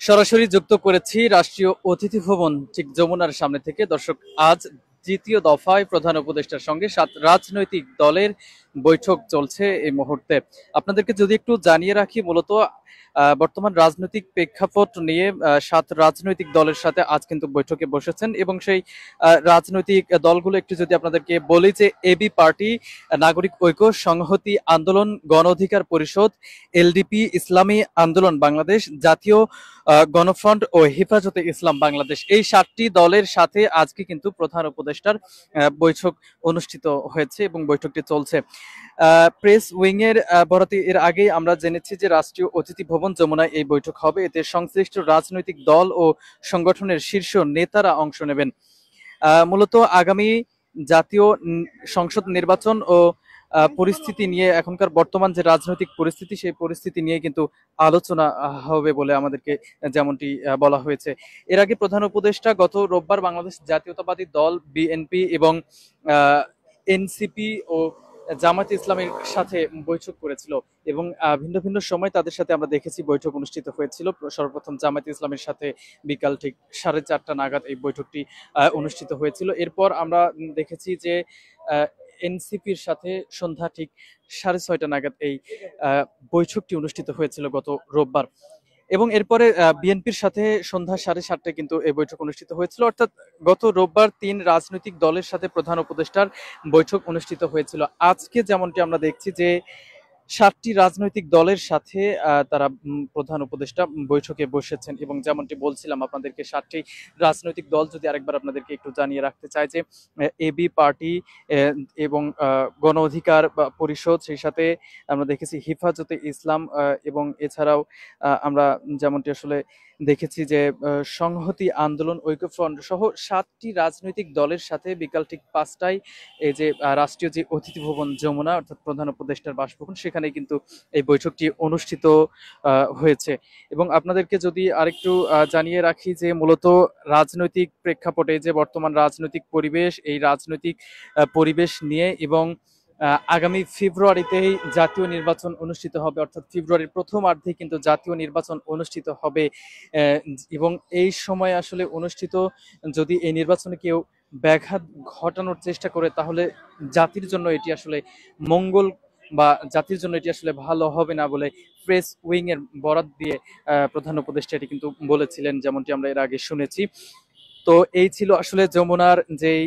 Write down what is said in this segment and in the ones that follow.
সরাসরি যুক্ত করেছি রাষ্ট্রীয় অতিথি ভবন ঠিক যমুনার সামনে থেকে। দর্শক, আজ দ্বিতীয় দফায় প্রধান উপদেষ্টার সঙ্গে 7 রাজনৈতিক দলের বৈঠক চলছে এই মুহূর্তে। আপনাদেরকে যদি একটু জানিয়ে রাখি, মূলত বর্তমান রাজনৈতিক প্রেক্ষাপট নিয়ে 7 রাজনৈতিক দলের সাথে আজ কিন্তু বৈঠকে বসেছেন, এবং সেই রাজনৈতিক দলগুলো একটু যদি আপনাদেরকে বলি যে এবি পার্টি, নাগরিক ঐক্য সংহতি আন্দোলন, গণ অধিকার পরিষদ, এলডিপি, ইসলামী আন্দোলন বাংলাদেশ, জাতীয় গণফ্রন্ট ও হেফাজতে ইসলাম বাংলাদেশ, এই 7টি দলের সাথে আজকে কিন্তু প্রধান উপদেষ্টার বৈঠক অনুষ্ঠিত হয়েছে এবং বৈঠকটি চলছে। প্রেস উইং এর বরাতে এর আগেই আমরা জেনেছি যে রাষ্ট্রীয় অতিথি ভবন যমুনায় এই বৈঠক হবে। এতে সংশ্লিষ্ট রাজনৈতিক দল ও সংগঠনের শীর্ষ নেতারা অংশ নেবেন। মূলত আগামী জাতীয় সংসদ নির্বাচন ও পরিস্থিতি নিয়ে, এখনকার বর্তমান যে রাজনৈতিক পরিস্থিতি, সেই পরিস্থিতি নিয়ে কিন্তু আলোচনা হবে বলে আমাদেরকে যেমনটি বলা হয়েছে। এর আগে প্রধান উপদেষ্টা গত রোববার বাংলাদেশ জাতীয়তাবাদী দল বিএনপি এবং এনসিপি ও জামায়াতে ইসলামের সাথে বৈঠক করেছিল, এবং ভিন্ন ভিন্ন সময় তাদের সাথে আমরা দেখেছি বৈঠক অনুষ্ঠিত হয়েছিল। সর্বপ্রথম জামায়াতে ইসলামের সাথে বিকাল ঠিক 4:30 নাগাদ এই বৈঠকটি অনুষ্ঠিত হয়েছিল। এরপর আমরা দেখেছি যে এনসিপির সাথে সন্ধ্যা ঠিক 6:30 নাগাদ এই বৈঠকটি অনুষ্ঠিত হয়েছিল গত রোববার, এবং এরপরে বিএনপির সাথে সন্ধ্যা 7:30টায় কিন্তু এই বৈঠক অনুষ্ঠিত হয়েছিল। অর্থাৎ গত রোববার 3 রাজনৈতিক দলের সাথে প্রধান উপদেষ্টার বৈঠক অনুষ্ঠিত হয়েছিল। আজকে যেমনটি আমরা দেখছি যে 7টি রাজনৈতিক দলের সাথে তারা প্রধান উপদেষ্টা বৈঠকে বসেছেন, এবং যেমনটি বলছিলাম আপনাদেরকে, 7টি রাজনৈতিক দল যদি আরেকবার আপনাদেরকে একটু জানিয়ে রাখতে চাই যে এবি পার্টি এবং গণ অধিকার পরিষদ, সেই সাথে আমরা দেখেছি হেফাজতে ইসলাম, এবং এছাড়াও আমরা যেমনটি আসলে দেখেছি যে সংহতি আন্দোলন, ঐক্যফ্রন্ট সহ 7টি রাজনৈতিক দলের সাথে বিকাল ঠিক 5টায় এই যে রাষ্ট্রীয় যে অতিথি ভবন যমুনা, অর্থাৎ প্রধান উপদেষ্টার বাসভবন, সেখানে কিন্তু এই বৈঠকটি অনুষ্ঠিত হয়েছে। এবং আপনাদেরকে যদি আরেকটু জানিয়ে রাখি যে মূলত রাজনৈতিক প্রেক্ষাপটে যে বর্তমান রাজনৈতিক পরিবেশ, এই রাজনৈতিক পরিবেশ নিয়ে, এবং আগামী ফেব্রুয়ারিতেই জাতীয় নির্বাচন অনুষ্ঠিত হবে, অর্থাৎ ফেব্রুয়ারির প্রথমার্ধে কিন্তু জাতীয় নির্বাচন অনুষ্ঠিত হবে। এবং এই সময় আসলে অনুষ্ঠিত, যদি এই নির্বাচনে কেউ ব্যাঘাত ঘটানোর চেষ্টা করে, তাহলে জাতির জন্য এটি আসলে মঙ্গল, বা জাতির জন্য এটি আসলে ভালো হবে না বলে প্রেস উইং এর বরাত দিয়ে প্রধান উপদেষ্টা এটি কিন্তু বলেছিলেন, যেমনটি আমরা এর আগে শুনেছি। তো এই ছিল আসলে যমুনার যেই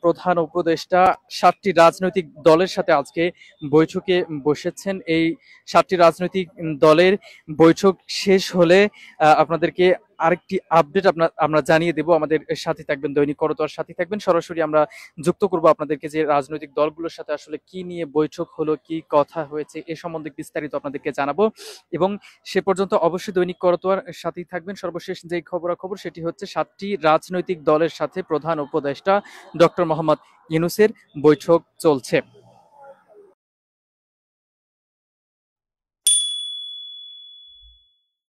প্রধান উপদেষ্টা 7টি রাজনৈতিক দলের সাথে আজকে বৈঠকে বসেছেন। এই 7টি রাজনৈতিক দলের বৈঠক শেষ হলে আপনাদেরকে আরেকটি আপডেট আমরা জানিয়ে দেব। আমাদের সাথে থাকবেন, দৈনিক করতোয়ার সাথে থাকবেন। সরাসরি আমরা যুক্ত করব আপনাদেরকে যে রাজনৈতিক দলগুলোর সাথে আসলে কি নিয়ে বৈঠক হলো, কি কথা হয়েছে, এ সম্বন্ধে বিস্তারিত আপনাদেরকে জানাবো। এবং সে পর্যন্ত অবশ্যই দৈনিক করতোয়ার সাথেই থাকবেন। সর্বশেষ যে খবরাখবর, সেটি হচ্ছে 7টি রাজনৈতিক দলের সাথে প্রধান উপদেষ্টা ডক্টর মোহাম্মদ ইউনূসের বৈঠক চলছে।